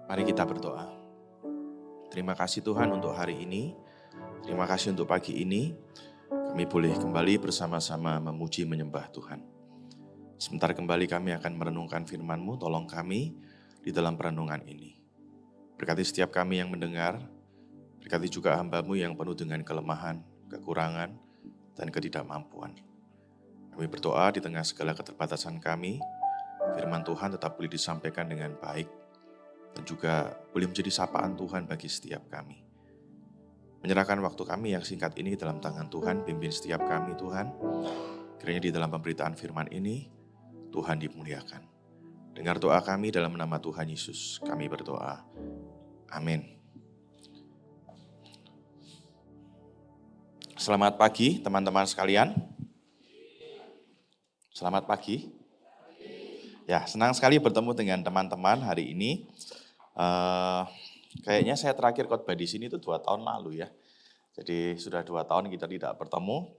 Mari kita berdoa. Terima kasih Tuhan untuk hari ini. Terima kasih untuk pagi ini. Kami boleh kembali bersama-sama memuji menyembah Tuhan. Sebentar kembali kami akan merenungkan firman-Mu. Tolong kami di dalam perenungan ini. Berkati setiap kami yang mendengar. Berkati juga hamba-Mu yang penuh dengan kelemahan, kekurangan, dan ketidakmampuan. Kami berdoa di tengah segala keterbatasan kami. Firman Tuhan tetap boleh disampaikan dengan baik. Dan juga boleh menjadi sapaan Tuhan bagi setiap kami. Menyerahkan waktu kami yang singkat ini dalam tangan Tuhan, pimpin setiap kami Tuhan. Kiranya di dalam pemberitaan firman ini, Tuhan dimuliakan. Dengar doa kami dalam nama Tuhan Yesus, kami berdoa. Amin. Selamat pagi teman-teman sekalian. Selamat pagi. Ya, senang sekali bertemu dengan teman-teman hari ini. Kayaknya saya terakhir khotbah di sini itu 2 tahun lalu ya. Jadi sudah 2 tahun kita tidak bertemu.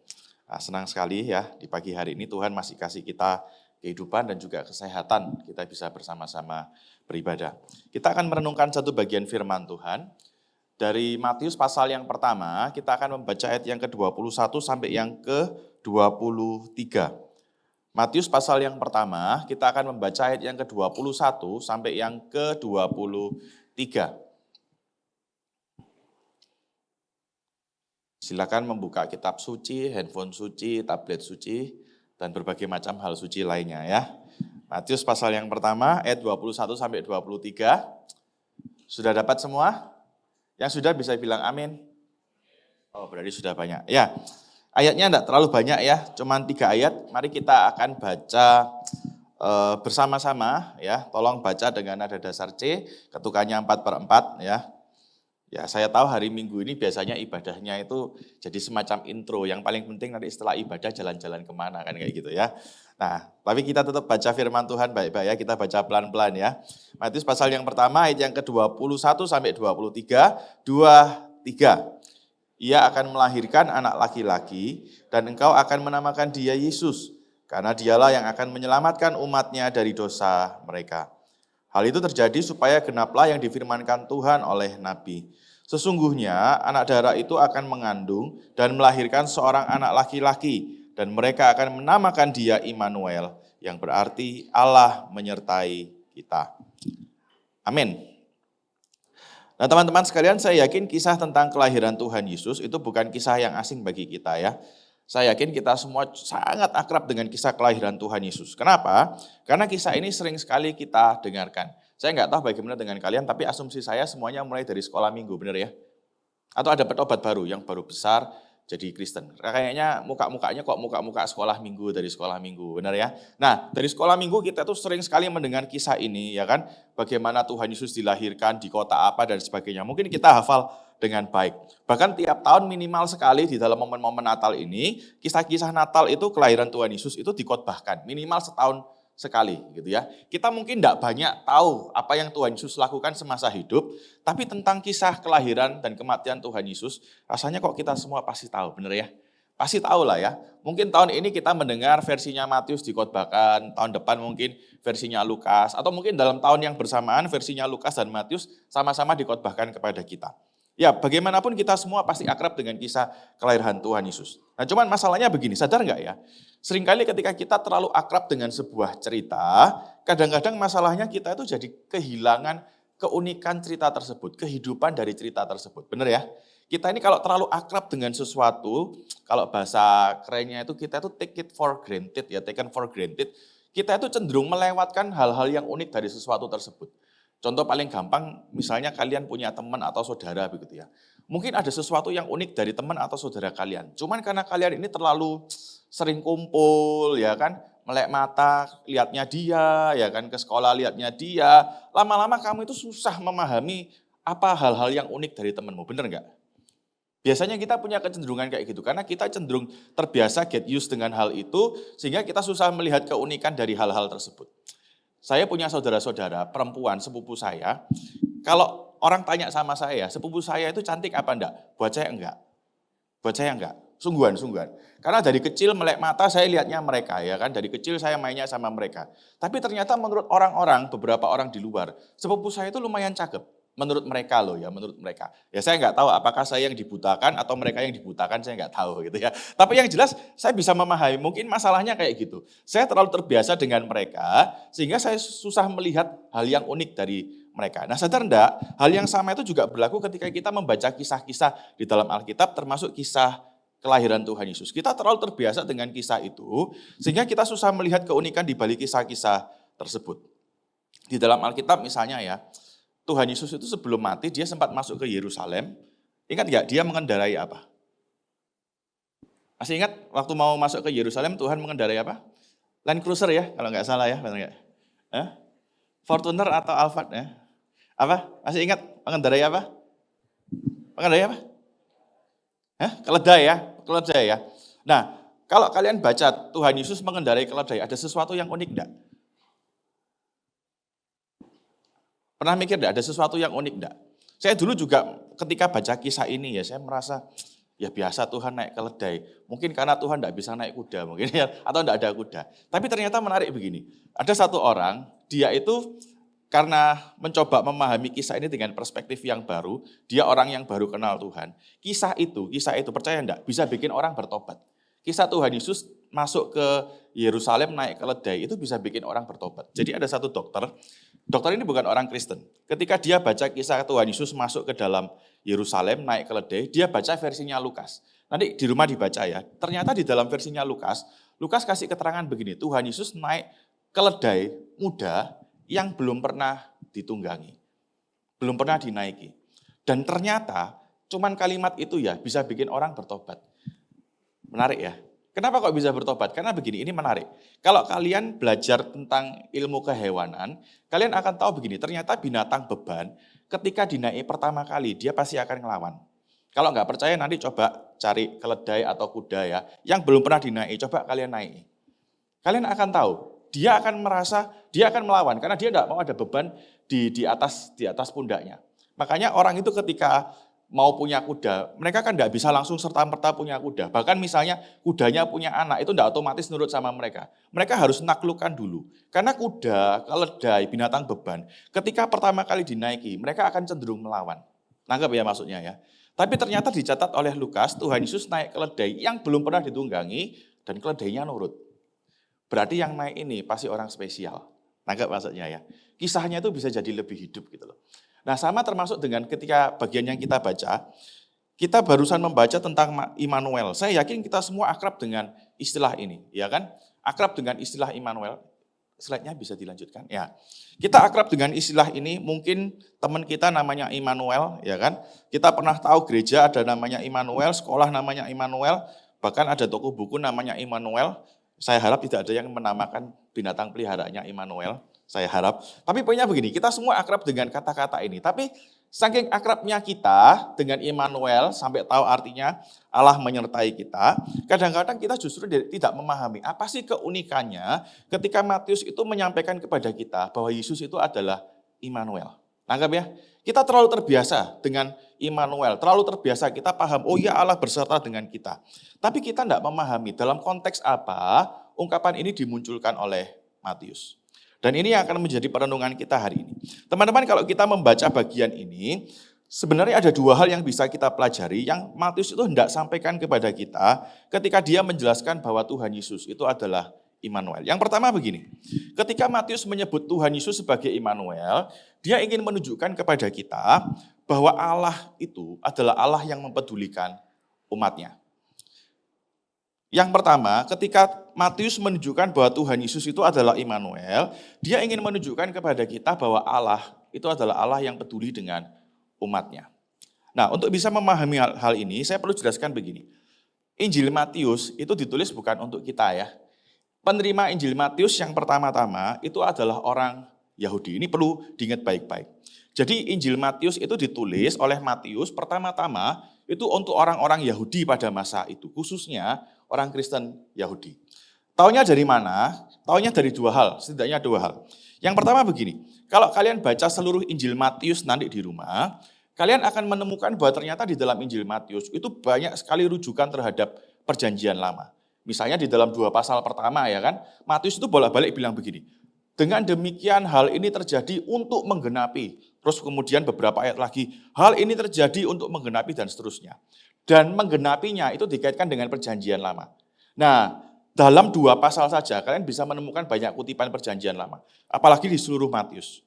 Senang sekali ya di pagi hari ini Tuhan masih kasih kita kehidupan dan juga kesehatan. Kita bisa bersama-sama beribadah. Kita akan merenungkan satu bagian firman Tuhan. Dari Matius pasal yang pertama, kita akan membaca ayat yang ke-21 sampai yang ke-23. Matius pasal yang pertama, kita akan membaca ayat yang ke-21 sampai yang ke-23. Silakan membuka kitab suci, handphone suci, tablet suci, dan berbagai macam hal suci lainnya ya. Matius pasal yang pertama, ayat 21 sampai 23. Sudah dapat semua? Yang sudah bisa bilang amin? Oh, berarti sudah banyak. Ya. Ayatnya tidak terlalu banyak ya, cuma 3 ayat. Mari kita akan baca bersama-sama ya. Tolong baca dengan nada dasar C, ketukannya 4/4 ya. Ya, saya tahu hari Minggu ini biasanya ibadahnya itu jadi semacam intro. Yang paling penting nanti setelah ibadah jalan-jalan kemana kan kayak gitu ya. Nah, tapi kita tetap baca firman Tuhan baik-baik ya. Kita baca pelan-pelan ya. Matius pasal yang pertama ayat yang ke-21 sampai 23, 23. Ia akan melahirkan anak laki-laki dan engkau akan menamakan dia Yesus, karena dialah yang akan menyelamatkan umatnya dari dosa mereka. Hal itu terjadi supaya genaplah yang difirmankan Tuhan oleh Nabi. Sesungguhnya anak darah itu akan mengandung dan melahirkan seorang anak laki-laki, dan mereka akan menamakan dia Immanuel, yang berarti Allah menyertai kita. Amin. Nah teman-teman sekalian, saya yakin kisah tentang kelahiran Tuhan Yesus itu bukan kisah yang asing bagi kita ya. Saya yakin kita semua sangat akrab dengan kisah kelahiran Tuhan Yesus. Kenapa? Karena kisah ini sering sekali kita dengarkan. Saya nggak tahu bagaimana dengan kalian, tapi asumsi saya semuanya mulai dari sekolah minggu, benar ya? Atau ada obat baru yang baru besar jadi Kristen. Kayaknya muka-mukanya kok muka-muka sekolah minggu dari sekolah minggu, benar ya? Nah, dari sekolah minggu kita tuh sering sekali mendengar kisah ini, ya kan? Bagaimana Tuhan Yesus dilahirkan di kota apa dan sebagainya. Mungkin kita hafal dengan baik. Bahkan tiap tahun minimal sekali di dalam momen-momen Natal ini, kisah-kisah Natal itu kelahiran Tuhan Yesus itu dikhotbahkan minimal setahun sekali gitu ya. Kita mungkin tidak banyak tahu apa yang Tuhan Yesus lakukan semasa hidup, tapi tentang kisah kelahiran dan kematian Tuhan Yesus, rasanya kok kita semua pasti tahu, benar ya? Pasti tahu lah ya. Mungkin tahun ini kita mendengar versinya Matius dikhotbahkan, tahun depan mungkin versinya Lukas, atau mungkin dalam tahun yang bersamaan versinya Lukas dan Matius sama-sama dikhotbahkan kepada kita. Ya, bagaimanapun kita semua pasti akrab dengan kisah kelahiran Tuhan Yesus. Nah, cuman masalahnya begini, sadar nggak ya? Seringkali ketika kita terlalu akrab dengan sebuah cerita, kadang-kadang masalahnya kita itu jadi kehilangan keunikan cerita tersebut, kehidupan dari cerita tersebut. Benar ya? Kita ini kalau terlalu akrab dengan sesuatu, kalau bahasa kerennya itu kita itu take it for granted ya, taken for granted. Kita itu cenderung melewatkan hal-hal yang unik dari sesuatu tersebut. Contoh paling gampang, misalnya kalian punya teman atau saudara begitu ya. Mungkin ada sesuatu yang unik dari teman atau saudara kalian. Cuman karena kalian ini terlalu sering kumpul ya kan, melek mata lihatnya dia, ya kan ke sekolah lihatnya dia. Lama-lama kamu itu susah memahami apa hal-hal yang unik dari temanmu, bener nggak? Biasanya kita punya kecenderungan kayak gitu, karena kita cenderung terbiasa get used dengan hal itu, sehingga kita susah melihat keunikan dari hal-hal tersebut. Saya punya saudara-saudara perempuan sepupu saya, kalau orang tanya sama saya, sepupu saya itu cantik apa enggak? Buat saya enggak. Buat saya enggak. Sungguhan. Karena dari kecil melek mata saya lihatnya mereka ya kan. Dari kecil saya mainnya sama mereka. Tapi ternyata menurut orang-orang, beberapa orang di luar, sepupu saya itu lumayan cakep. Menurut mereka loh ya, menurut mereka. Ya saya nggak tahu apakah saya yang dibutakan atau mereka yang dibutakan, saya nggak tahu gitu ya. Tapi yang jelas saya bisa memahami, mungkin masalahnya kayak gitu. Saya terlalu terbiasa dengan mereka, sehingga saya susah melihat hal yang unik dari mereka. Nah sadar enggak, hal yang sama itu juga berlaku ketika kita membaca kisah-kisah di dalam Alkitab, termasuk kisah kelahiran Tuhan Yesus. Kita terlalu terbiasa dengan kisah itu, sehingga kita susah melihat keunikan di balik kisah-kisah tersebut. Di dalam Alkitab misalnya ya, Tuhan Yesus itu sebelum mati, dia sempat masuk ke Yerusalem. Ingat nggak, dia mengendarai apa? Masih ingat waktu mau masuk ke Yerusalem, Tuhan mengendarai apa? Land Cruiser ya, kalau nggak salah ya, benar nggak? Fortuner atau Alphard ya? Apa? Masih ingat mengendarai apa? Mengendarai apa? Keledai ya. Nah, kalau kalian baca Tuhan Yesus mengendarai keledai, ada sesuatu yang unik enggak? Pernah mikir enggak ada sesuatu yang unik enggak? Saya dulu juga ketika baca kisah ini ya, saya merasa ya biasa Tuhan naik keledai. Mungkin karena Tuhan enggak bisa naik kuda mungkin ya, atau enggak ada kuda. Tapi ternyata menarik begini. Ada satu orang, dia itu karena mencoba memahami kisah ini dengan perspektif yang baru, dia orang yang baru kenal Tuhan. Kisah itu percaya enggak, bisa bikin orang bertobat. Kisah Tuhan Yesus masuk ke Yerusalem naik keledai, itu bisa bikin orang bertobat. Jadi ada satu dokter ini bukan orang Kristen. Ketika dia baca kisah Tuhan Yesus masuk ke dalam Yerusalem naik keledai, dia baca versinya Lukas. Nanti di rumah dibaca ya, ternyata di dalam versinya Lukas kasih keterangan begini, Tuhan Yesus naik keledai muda, yang belum pernah ditunggangi, belum pernah dinaiki. Dan ternyata cuman kalimat itu ya bisa bikin orang bertobat. Menarik ya. Kenapa kok bisa bertobat? Karena begini, ini menarik. Kalau kalian belajar tentang ilmu kehewanan, kalian akan tahu begini, ternyata binatang beban ketika dinaiki pertama kali, dia pasti akan ngelawan. Kalau nggak percaya nanti coba cari keledai atau kuda ya, yang belum pernah dinaiki, coba kalian naiki. Kalian akan tahu, dia akan melawan karena dia tidak mau ada beban di atas pundaknya. Makanya orang itu ketika mau punya kuda, mereka kan tidak bisa langsung serta-merta punya kuda. Bahkan misalnya kudanya punya anak, itu tidak otomatis nurut sama mereka. Mereka harus naklukkan dulu. Karena kuda, keledai, binatang beban, ketika pertama kali dinaiki, mereka akan cenderung melawan. Nangkep ya maksudnya ya. Tapi ternyata dicatat oleh Lukas, Tuhan Yesus naik keledai yang belum pernah ditunggangi, dan keledainya nurut. Berarti yang naik ini pasti orang spesial. Nangkep maksudnya ya. Kisahnya itu bisa jadi lebih hidup gitu loh. Nah sama termasuk dengan ketika bagian yang kita baca, kita barusan membaca tentang Immanuel. Saya yakin kita semua akrab dengan istilah ini, ya kan? Akrab dengan istilah Immanuel. Slide-nya bisa dilanjutkan. Ya, kita akrab dengan istilah ini. Mungkin teman kita namanya Immanuel, ya kan? Kita pernah tahu gereja ada namanya Immanuel, sekolah namanya Immanuel, bahkan ada toko buku namanya Immanuel. Saya harap tidak ada yang menamakan binatang peliharaannya Immanuel, saya harap. Tapi poinnya begini, kita semua akrab dengan kata-kata ini. Tapi saking akrabnya kita dengan Immanuel, sampai tahu artinya Allah menyertai kita, kadang-kadang kita justru tidak memahami apa sih keunikannya ketika Matius itu menyampaikan kepada kita bahwa Yesus itu adalah Immanuel. Nangkap ya? Kita terlalu terbiasa dengan Immanuel, terlalu terbiasa kita paham, oh ya Allah berserta dengan kita. Tapi kita tidak memahami dalam konteks apa ungkapan ini dimunculkan oleh Matius. Dan ini yang akan menjadi perenungan kita hari ini. Teman-teman kalau kita membaca bagian ini, sebenarnya ada dua hal yang bisa kita pelajari yang Matius itu hendak sampaikan kepada kita ketika dia menjelaskan bahwa Tuhan Yesus itu adalah Immanuel. Yang pertama begini, ketika Matius menyebut Tuhan Yesus sebagai Immanuel, dia ingin menunjukkan kepada kita bahwa Allah itu adalah Allah yang mempedulikan umatnya. Yang pertama, ketika Matius menunjukkan bahwa Tuhan Yesus itu adalah Immanuel, dia ingin menunjukkan kepada kita bahwa Allah itu adalah Allah yang peduli dengan umatnya. Nah, untuk bisa memahami hal ini, saya perlu jelaskan begini. Injil Matius itu ditulis bukan untuk kita ya. Penerima Injil Matius yang pertama-tama itu adalah orang Yahudi. Ini perlu diingat baik-baik. Jadi Injil Matius itu ditulis oleh Matius pertama-tama itu untuk orang-orang Yahudi pada masa itu. Khususnya orang Kristen Yahudi. Taunya dari mana? Taunya dari dua hal, setidaknya dua hal. Yang pertama begini, kalau kalian baca seluruh Injil Matius nanti di rumah, kalian akan menemukan bahwa ternyata di dalam Injil Matius itu banyak sekali rujukan terhadap perjanjian lama. Misalnya di dalam 2 pasal pertama ya kan, Matius itu bolak-balik bilang begini, dengan demikian hal ini terjadi untuk menggenapi. Terus kemudian beberapa ayat lagi, hal ini terjadi untuk menggenapi dan seterusnya. Dan menggenapinya itu dikaitkan dengan perjanjian lama. Nah, dalam 2 pasal saja kalian bisa menemukan banyak kutipan perjanjian lama. Apalagi di seluruh Matius.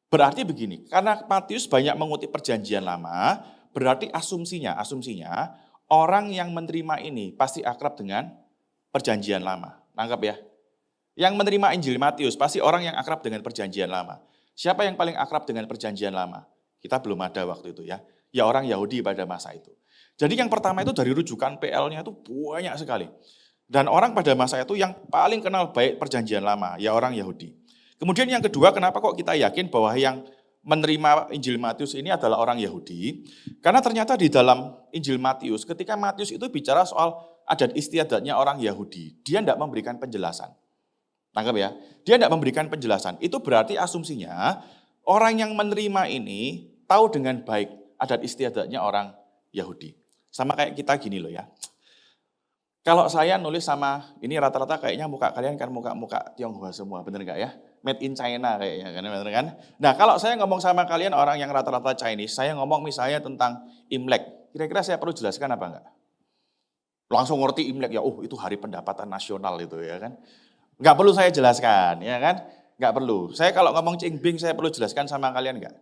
Berarti begini, karena Matius banyak mengutip perjanjian lama, berarti asumsinya orang yang menerima ini pasti akrab dengan perjanjian lama. Nangkap ya? Yang menerima Injil Matius pasti orang yang akrab dengan perjanjian lama. Siapa yang paling akrab dengan perjanjian lama? Kita belum ada waktu itu ya. Ya orang Yahudi pada masa itu. Jadi yang pertama itu dari rujukan PL-nya itu banyak sekali. Dan orang pada masa itu yang paling kenal baik perjanjian lama, ya orang Yahudi. Kemudian yang kedua, kenapa kok kita yakin bahwa yang menerima Injil Matius ini adalah orang Yahudi? Karena ternyata di dalam Injil Matius, ketika Matius itu bicara soal adat istiadatnya orang Yahudi, dia tidak memberikan penjelasan. Tangkap ya, dia tidak memberikan penjelasan. Itu berarti asumsinya orang yang menerima ini tahu dengan baik adat istiadatnya orang Yahudi. Sama kayak kita gini loh ya. Kalau saya nulis sama, ini rata-rata kayaknya muka kalian kan muka-muka Tionghoa semua, bener gak ya? Made in China kayaknya, bener kan? Nah kalau saya ngomong sama kalian orang yang rata-rata Chinese, saya ngomong misalnya tentang Imlek, kira-kira saya perlu jelaskan apa enggak? Langsung ngerti Imlek, ya itu hari pendapatan nasional itu ya kan? Enggak perlu saya jelaskan, ya kan? Enggak perlu. Saya kalau ngomong Cingbing, saya perlu jelaskan sama kalian enggak?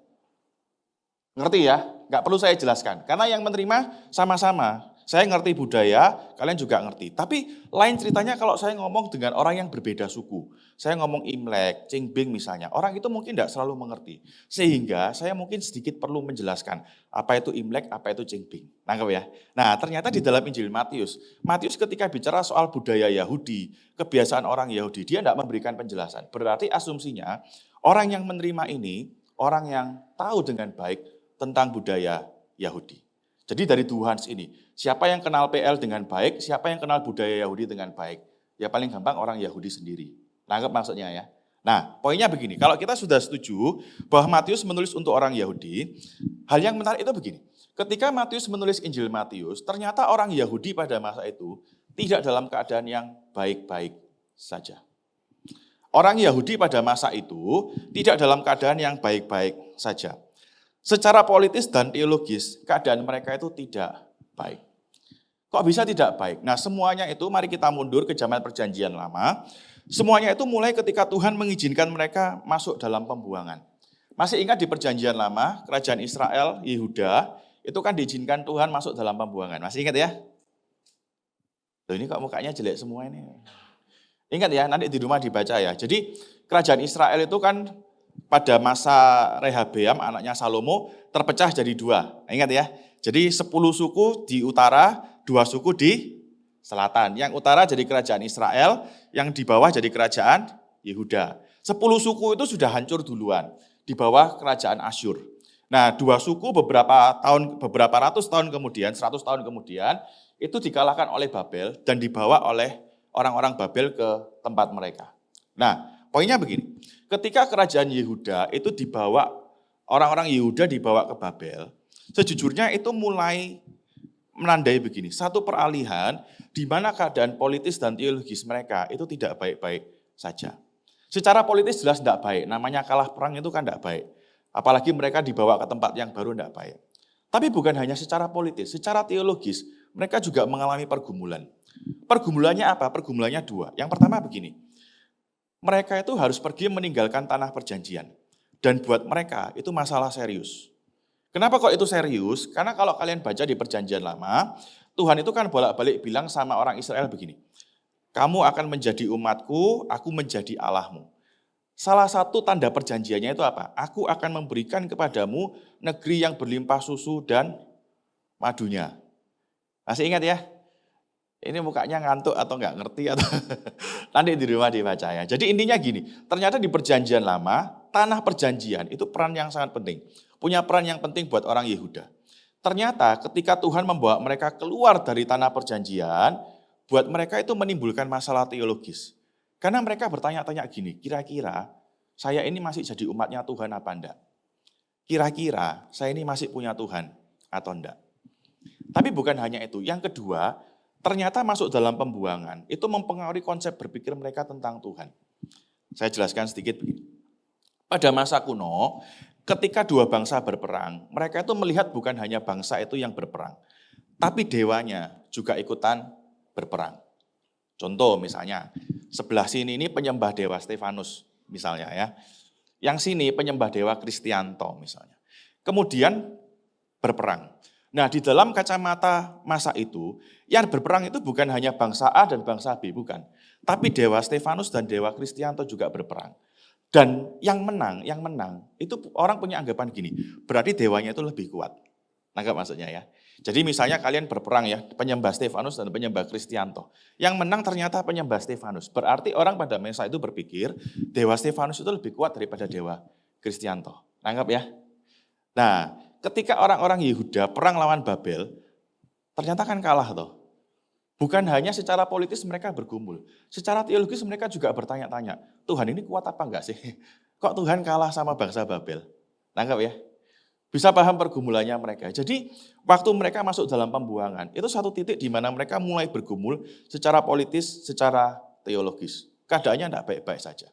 Ngerti ya? Enggak perlu saya jelaskan. Karena yang menerima sama-sama. Saya ngerti budaya, kalian juga ngerti. Tapi lain ceritanya kalau saya ngomong dengan orang yang berbeda suku. Saya ngomong Imlek, Cingbing misalnya. Orang itu mungkin tidak selalu mengerti. Sehingga saya mungkin sedikit perlu menjelaskan apa itu Imlek, apa itu Cingbing. Nangkep ya? Nah ternyata di dalam Injil Matius, Matius ketika bicara soal budaya Yahudi, kebiasaan orang Yahudi, dia tidak memberikan penjelasan. Berarti asumsinya orang yang menerima ini, orang yang tahu dengan baik tentang budaya Yahudi. Jadi dari Tuhan ini, siapa yang kenal PL dengan baik, siapa yang kenal budaya Yahudi dengan baik? Ya paling gampang orang Yahudi sendiri. Nangkep maksudnya ya? Nah poinnya begini, kalau kita sudah setuju bahwa Matius menulis untuk orang Yahudi, hal yang menarik itu begini. Ketika Matius menulis Injil Matius, ternyata orang Yahudi pada masa itu tidak dalam keadaan yang baik-baik saja. Orang Yahudi pada masa itu tidak dalam keadaan yang baik-baik saja. Secara politis dan teologis, keadaan mereka itu tidak baik. Kok bisa tidak baik? Nah semuanya itu, mari kita mundur ke zaman perjanjian lama. Semuanya itu mulai ketika Tuhan mengizinkan mereka masuk dalam pembuangan. Masih ingat di perjanjian lama, kerajaan Israel, Yehuda, itu kan diizinkan Tuhan masuk dalam pembuangan. Masih ingat ya? Loh ini kok mukanya jelek semua ini. Ingat ya, nanti di rumah dibaca ya. Jadi kerajaan Israel itu kan pada masa Rehabeam, anaknya Salomo, terpecah jadi 2. Ingat ya, jadi 10 suku di utara, 2 suku di selatan. Yang utara jadi kerajaan Israel, yang di bawah jadi kerajaan Yehuda. 10 suku itu sudah hancur duluan, di bawah kerajaan Asyur. Nah 2 suku beberapa ratus tahun kemudian, 100 tahun kemudian, itu dikalahkan oleh Babel dan dibawa oleh orang-orang Babel ke tempat mereka. Nah poinnya begini, ketika kerajaan Yehuda itu dibawa, orang-orang Yehuda dibawa ke Babel, sejujurnya itu mulai menandai begini, satu peralihan di mana keadaan politis dan teologis mereka itu tidak baik-baik saja. Secara politis jelas tidak baik, namanya kalah perang itu kan tidak baik. Apalagi mereka dibawa ke tempat yang baru tidak baik. Tapi bukan hanya secara politis, secara teologis mereka juga mengalami pergumulan. Pergumulannya apa? Pergumulannya 2. Yang pertama begini, mereka itu harus pergi meninggalkan tanah perjanjian. Dan buat mereka itu masalah serius. Kenapa kok itu serius? Karena kalau kalian baca di perjanjian lama, Tuhan itu kan bolak-balik bilang sama orang Israel begini, kamu akan menjadi umatku, aku menjadi Allahmu. Salah satu tanda perjanjiannya itu apa? Aku akan memberikan kepadamu negeri yang berlimpah susu dan madunya. Masih ingat ya? Ini mukanya ngantuk atau nggak ngerti atau nanti di rumah dibaca ya. Jadi intinya gini, ternyata di perjanjian lama, tanah perjanjian itu peran yang sangat penting. Punya peran yang penting buat orang Yehuda. Ternyata ketika Tuhan membawa mereka keluar dari tanah perjanjian, buat mereka itu menimbulkan masalah teologis. Karena mereka bertanya-tanya gini, kira-kira saya ini masih jadi umatnya Tuhan apa enggak? Kira-kira saya ini masih punya Tuhan atau enggak? Tapi bukan hanya itu, yang kedua, ternyata masuk dalam pembuangan, itu mempengaruhi konsep berpikir mereka tentang Tuhan. Saya jelaskan sedikit begini. Pada masa kuno, ketika dua bangsa berperang, mereka itu melihat bukan hanya bangsa itu yang berperang, tapi dewanya juga ikutan berperang. Contoh misalnya, sebelah sini ini penyembah dewa Stefanus misalnya ya. Yang sini penyembah dewa Kristianto misalnya. Kemudian berperang. Nah, di dalam kacamata masa itu, yang berperang itu bukan hanya bangsa A dan bangsa B, bukan. Tapi dewa Stefanus dan dewa Kristianto juga berperang. Dan yang menang, itu orang punya anggapan gini, berarti dewanya itu lebih kuat. Nangkap maksudnya ya. Jadi misalnya kalian berperang ya, penyembah Stefanus dan penyembah Kristianto. Yang menang ternyata penyembah Stefanus. Berarti orang pada masa itu berpikir, dewa Stefanus itu lebih kuat daripada dewa Kristianto. Nangkap ya. Nah, ketika orang-orang Yehuda perang lawan Babel, ternyata kan kalah toh. Bukan hanya secara politis mereka bergumul, secara teologis mereka juga bertanya-tanya, Tuhan ini kuat apa enggak sih? Kok Tuhan kalah sama bangsa Babel? Nangkap ya? Bisa paham pergumulannya mereka. Jadi waktu mereka masuk dalam pembuangan, itu satu titik di mana mereka mulai bergumul secara politis, secara teologis. Keadaannya tidak baik-baik saja.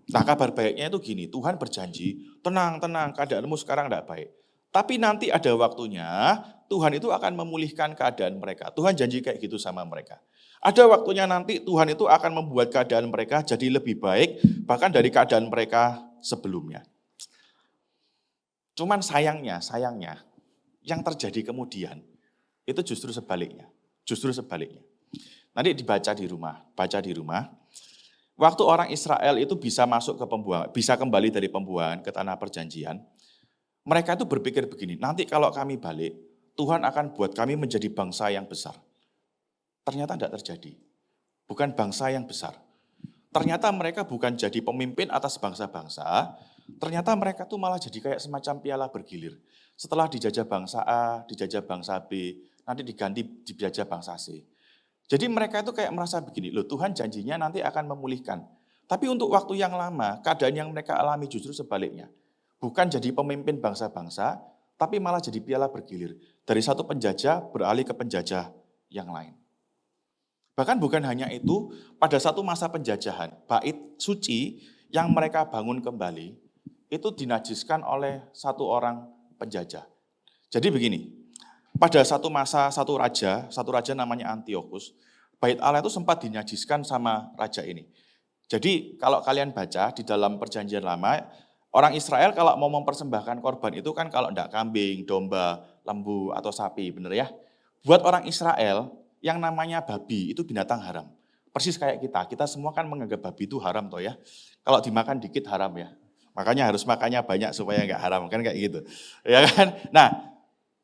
Nah, kabar baiknya itu gini, Tuhan berjanji, tenang, keadaanmu sekarang tidak baik. Tapi nanti ada waktunya, Tuhan itu akan memulihkan keadaan mereka. Tuhan janji kayak gitu sama mereka. Ada waktunya nanti Tuhan itu akan membuat keadaan mereka jadi lebih baik, bahkan dari keadaan mereka sebelumnya. Cuman sayangnya, yang terjadi kemudian, itu justru sebaliknya. Nanti baca di rumah, waktu orang Israel itu bisa masuk ke pembuangan, bisa kembali dari pembuangan ke tanah perjanjian, mereka itu berpikir begini, nanti kalau kami balik, Tuhan akan buat kami menjadi bangsa yang besar. Ternyata tidak terjadi. Bukan bangsa yang besar. Ternyata mereka bukan jadi pemimpin atas bangsa-bangsa, ternyata mereka tuh malah jadi kayak semacam piala bergilir. Setelah dijajah bangsa A, dijajah bangsa B, nanti diganti dijajah bangsa C. Jadi mereka itu kayak merasa begini, loh Tuhan janjinya nanti akan memulihkan. Tapi untuk waktu yang lama, keadaan yang mereka alami justru sebaliknya. Bukan jadi pemimpin bangsa-bangsa, tapi malah jadi piala bergilir. Dari satu penjajah beralih ke penjajah yang lain. Bahkan bukan hanya itu, pada satu masa penjajahan, bait suci yang mereka bangun kembali, itu dinajiskan oleh satu orang penjajah. Jadi begini, pada satu masa satu raja namanya Antiochus, bait Allah itu sempat dinajiskan sama raja ini. Jadi kalau kalian baca di dalam perjanjian lama, orang Israel kalau mau mempersembahkan korban itu kan kalau enggak kambing, domba, lembu, atau sapi, bener ya? Buat orang Israel, yang namanya babi itu binatang haram. Persis kayak kita semua kan menganggap babi itu haram toh ya. Kalau dimakan dikit haram ya. Makanya harus makannya banyak supaya enggak haram, kan kayak gitu. Ya kan? Nah,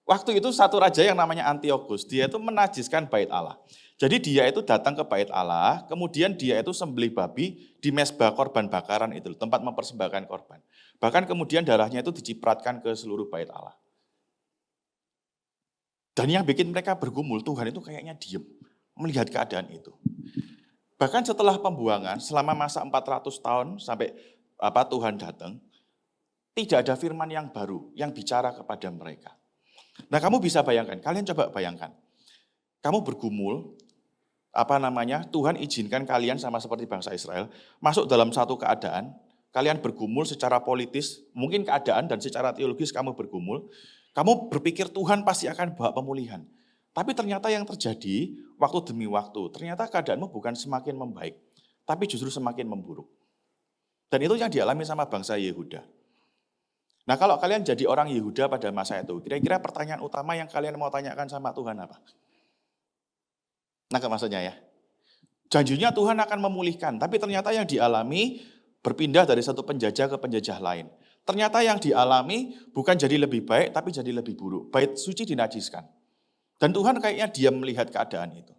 waktu itu satu raja yang namanya Antiochus, dia itu menajiskan bait Allah. Jadi dia itu datang ke bait Allah, kemudian dia itu sembelih babi di mezbah korban bakaran itu, tempat mempersembahkan korban. Bahkan kemudian darahnya itu dicipratkan ke seluruh bait Allah. Dan yang bikin mereka bergumul, Tuhan itu kayaknya diem, melihat keadaan itu. Bahkan setelah pembuangan, selama masa 400 tahun sampai Tuhan datang, tidak ada firman yang baru yang bicara kepada mereka. Nah kamu bisa bayangkan, kalian coba bayangkan. Kamu bergumul, Tuhan izinkan kalian sama seperti bangsa Israel, masuk dalam satu keadaan, kalian bergumul secara politis, mungkin keadaan dan secara teologis kamu bergumul, kamu berpikir Tuhan pasti akan bawa pemulihan. Tapi ternyata yang terjadi waktu demi waktu, ternyata keadaanmu bukan semakin membaik, tapi justru semakin memburuk. Dan itu yang dialami sama bangsa Yehuda. Nah kalau kalian jadi orang Yehuda pada masa itu, kira-kira pertanyaan utama yang kalian mau tanyakan sama Tuhan apa? Nah maksudnya ya, janjinya Tuhan akan memulihkan, tapi ternyata yang dialami berpindah dari satu penjajah ke penjajah lain. Ternyata yang dialami bukan jadi lebih baik, tapi jadi lebih buruk. Bait suci dinajiskan. Dan Tuhan kayaknya diam melihat keadaan itu.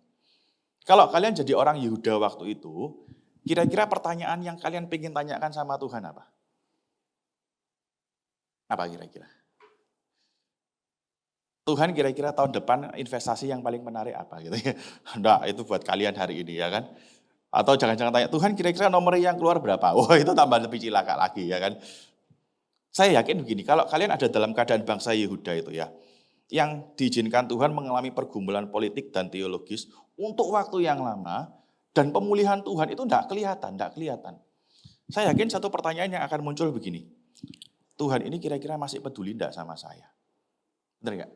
Kalau kalian jadi orang Yehuda waktu itu, kira-kira pertanyaan yang kalian pengen tanyakan sama Tuhan apa? Apa kira-kira? Tuhan kira-kira tahun depan investasi yang paling menarik apa gitu ya? Enggak, itu buat kalian hari ini ya kan? Atau jangan-jangan tanya, Tuhan kira-kira nomor yang keluar berapa? Oh itu tambah lebih cilaka lagi ya kan? Saya yakin begini, kalau kalian ada dalam keadaan bangsa Yehuda itu ya, yang diizinkan Tuhan mengalami pergumulan politik dan teologis untuk waktu yang lama, dan pemulihan Tuhan itu tidak kelihatan. Saya yakin satu pertanyaan yang akan muncul begini, Tuhan ini kira-kira masih peduli enggak sama saya? Benar enggak?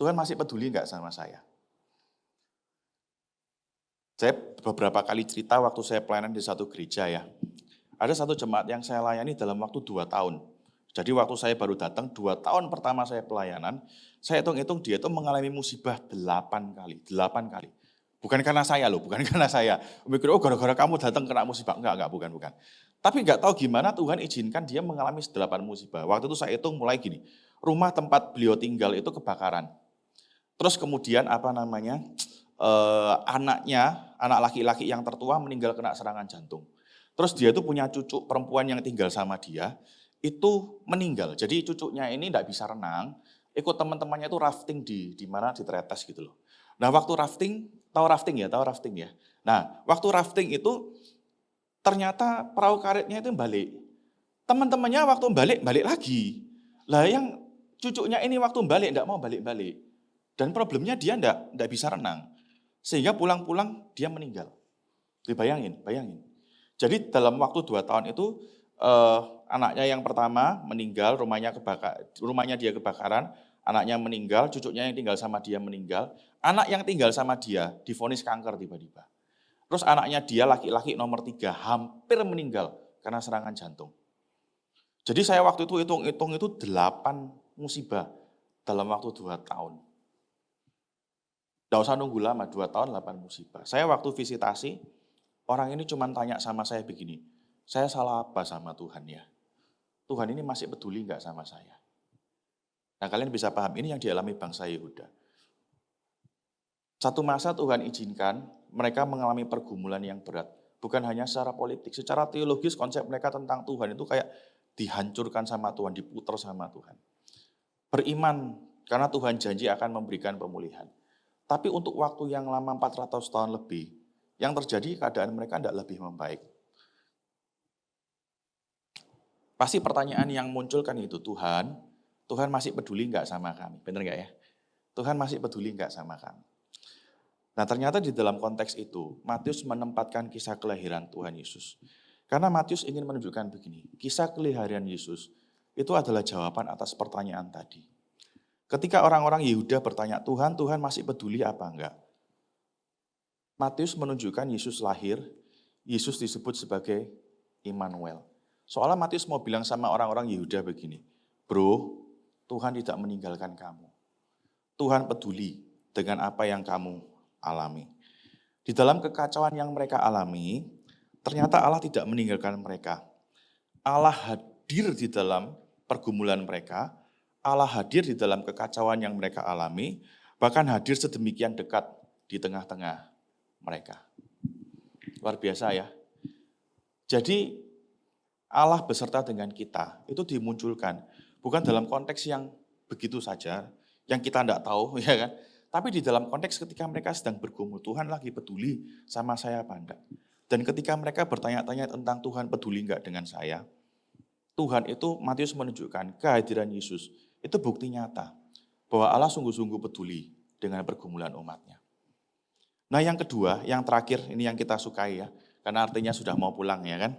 Tuhan masih peduli enggak sama saya? Saya beberapa kali cerita waktu saya pelayanan di satu gereja ya. Ada satu jemaat yang saya layani dalam waktu 2 tahun. Jadi waktu saya baru datang, 2 tahun pertama saya pelayanan, saya hitung-hitung dia itu mengalami musibah 8 kali. Bukan karena saya loh, bukan karena saya. Mikir, oh gara-gara kamu datang kena musibah. Enggak, bukan. Tapi enggak tahu gimana Tuhan izinkan dia mengalami 8 musibah. Waktu itu saya hitung mulai gini, rumah tempat beliau tinggal itu kebakaran. Terus kemudian anak laki-laki yang tertua meninggal kena serangan jantung. Terus dia itu punya cucu perempuan yang tinggal sama dia, itu meninggal. Jadi cucunya ini tidak bisa renang, ikut teman-temannya itu rafting di mana di Tretes gitu loh. Nah waktu rafting, tahu rafting ya. Nah waktu rafting itu ternyata perahu karetnya itu balik. Teman-temannya waktu balik lagi. Lah yang cucunya ini waktu balik tidak mau balik. Dan problemnya dia tidak bisa renang. Sehingga pulang-pulang dia meninggal. Bayangin. Jadi dalam waktu 2 tahun itu anaknya yang pertama meninggal, rumahnya dia kebakaran, anaknya meninggal, cucunya yang tinggal sama dia meninggal, anak yang tinggal sama dia divonis kanker tiba-tiba. Terus anaknya dia laki-laki nomor 3 hampir meninggal karena serangan jantung. Jadi saya waktu itu hitung itu 8 musibah dalam waktu 2 tahun. Tidak usah nunggu lama, 2 tahun 8 musibah. Saya waktu visitasi, orang ini cuma tanya sama saya begini, saya salah apa sama Tuhan ya? Tuhan ini masih peduli enggak sama saya? Nah kalian bisa paham, ini yang dialami bangsa Yehuda. Satu masa Tuhan izinkan mereka mengalami pergumulan yang berat. Bukan hanya secara politik, secara teologis konsep mereka tentang Tuhan itu kayak dihancurkan sama Tuhan, diputer sama Tuhan. Beriman karena Tuhan janji akan memberikan pemulihan. Tapi untuk waktu yang lama 400 tahun lebih, yang terjadi keadaan mereka tidak lebih membaik. Pasti pertanyaan yang muncul kan itu, Tuhan masih peduli enggak sama kami? Benar enggak ya? Tuhan masih peduli enggak sama kami? Nah ternyata di dalam konteks itu, Matius menempatkan kisah kelahiran Tuhan Yesus. Karena Matius ingin menunjukkan begini, kisah kelahiran Yesus itu adalah jawaban atas pertanyaan tadi. Ketika orang-orang Yehuda bertanya, Tuhan masih peduli apa enggak? Matius menunjukkan Yesus lahir, Yesus disebut sebagai Immanuel. Soalnya Matius mau bilang sama orang-orang Yehuda begini, bro, Tuhan tidak meninggalkan kamu. Tuhan peduli dengan apa yang kamu alami. Di dalam kekacauan yang mereka alami, ternyata Allah tidak meninggalkan mereka. Allah hadir di dalam pergumulan mereka, Allah hadir di dalam kekacauan yang mereka alami, bahkan hadir sedemikian dekat di tengah-tengah mereka. Luar biasa ya. Jadi Allah beserta dengan kita, itu dimunculkan. Bukan dalam konteks yang begitu saja, yang kita tidak tahu, ya kan? Tapi di dalam konteks ketika mereka sedang bergumul, Tuhan lagi peduli sama saya apa enggak? Dan ketika mereka bertanya-tanya tentang Tuhan peduli enggak dengan saya, Tuhan itu, Matius menunjukkan kehadiran Yesus, itu bukti nyata bahwa Allah sungguh-sungguh peduli dengan pergumulan umatnya. Nah yang kedua, yang terakhir, ini yang kita sukai ya, karena artinya sudah mau pulang ya kan.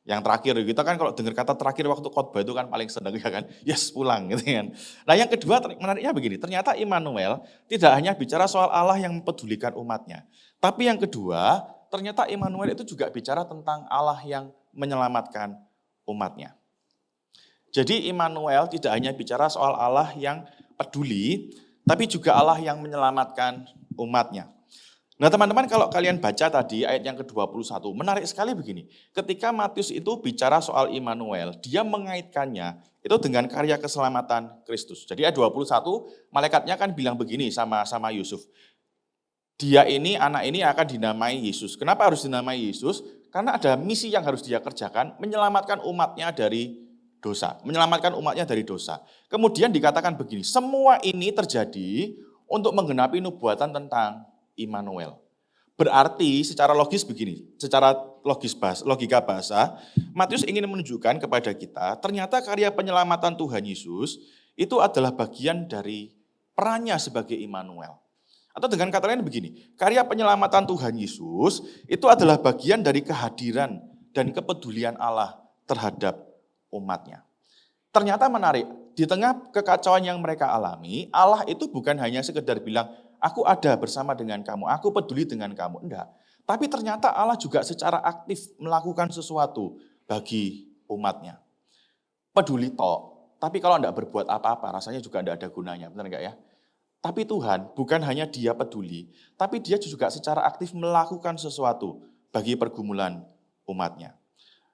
Yang terakhir, kita kan kalau dengar kata terakhir waktu khotbah itu kan paling senang ya kan, yes pulang gitu kan. Nah yang kedua menariknya begini, ternyata Immanuel tidak hanya bicara soal Allah yang mempedulikan umatnya. Tapi yang kedua, ternyata Immanuel itu juga bicara tentang Allah yang menyelamatkan umatnya. Jadi Immanuel tidak hanya bicara soal Allah yang peduli, tapi juga Allah yang menyelamatkan umatnya. Nah teman-teman kalau kalian baca tadi ayat yang ke-21, menarik sekali begini. Ketika Matius itu bicara soal Immanuel, dia mengaitkannya itu dengan karya keselamatan Kristus. Jadi ayat 21, malaikatnya kan bilang begini sama Yusuf. Anak ini akan dinamai Yesus. Kenapa harus dinamai Yesus? Karena ada misi yang harus dia kerjakan, menyelamatkan umatnya dari dosa. Menyelamatkan umatnya dari dosa. Kemudian dikatakan begini, semua ini terjadi untuk menggenapi nubuatan tentang Immanuel. Berarti secara logis begini, secara logika bahasa, Matius ingin menunjukkan kepada kita, ternyata karya penyelamatan Tuhan Yesus itu adalah bagian dari perannya sebagai Immanuel. Atau dengan kata lain begini, karya penyelamatan Tuhan Yesus itu adalah bagian dari kehadiran dan kepedulian Allah terhadap umatnya. Ternyata menarik, di tengah kekacauan yang mereka alami, Allah itu bukan hanya sekedar bilang, aku ada bersama dengan kamu, aku peduli dengan kamu. Enggak. Tapi ternyata Allah juga secara aktif melakukan sesuatu bagi umatnya. Peduli toh, tapi kalau enggak berbuat apa-apa, rasanya juga enggak ada gunanya, benar enggak ya? Tapi Tuhan bukan hanya dia peduli, tapi dia juga secara aktif melakukan sesuatu bagi pergumulan umatnya.